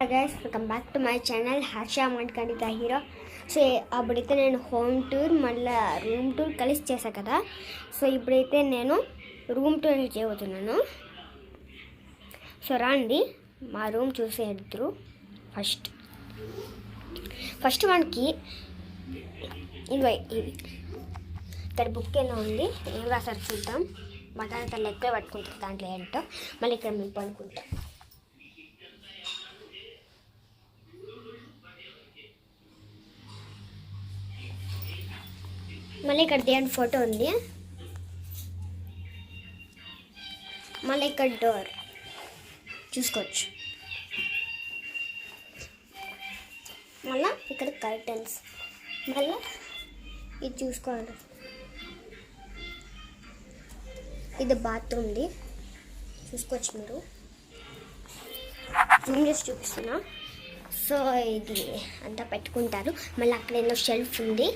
Guys welcome back to my channel Harsha Manikanta hero. So అప్పుడైతే నేను home tour మళ్ళీ room tour కలిసి చేశాను కదా. సో ఇప్పుడైతే నేను రూమ్ టూర్ చేయబోతున్నాను. సో రండి మా రూమ్ చూసేద్దరు. ఫస్ట్ మనకి ఇవి ఇక్కడ బుక్ ఎలా ఉంది, ఏం రాసారు చూద్దాం. బఠానీ తల్లి ఎక్కువ పట్టుకుంటారు, దాంట్లో ఏంటో. మళ్ళీ ఇక్కడ మేము పడుకుంటాం. మళ్ళీ ఇక్కడ దేవుడి ఫోటో ఉంది. మళ్ళీ ఇక్కడ డోర్ చూసుకోవచ్చు. మళ్ళీ ఇక్కడ కర్టన్స్, మళ్ళీ ఇది చూసుకోండి. ఇది బాత్రూమ్ది చూసుకోవచ్చు మీరు. జూమ్ చేసి చూపిస్తున్నా. సో ఇది అంతా పెట్టుకుంటారు. మళ్ళీ అక్కడ ఏదో షెల్ఫ్ ఉంది,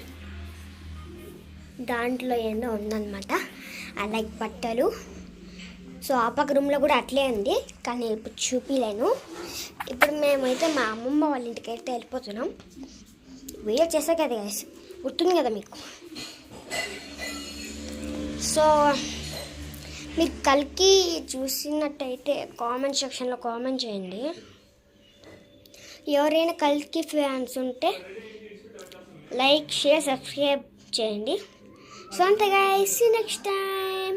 దాంట్లో ఏంటో ఉందన్నమాట, లైక్ బట్టలు. సో ఆ పక్క రూమ్లో కూడా అట్లే ఉంది, కానీ ఇప్పుడు చూపిలేను. ఇప్పుడు మేమైతే మా అమ్మమ్మ వాళ్ళ ఇంటికి అయితే వెళ్ళిపోతున్నాం. వీడియో చేసా కదా గైస్, గుర్తుంది కదా మీకు. సో మీరు కల్కి చూసినట్టయితే కామెంట్ సెక్షన్లో కామెంట్ చేయండి. ఎవరైనా కల్కి ఫ్యాన్స్ ఉంటే లైక్, షేర్, సబ్స్క్రైబ్ చేయండి. So, guys, see you next time.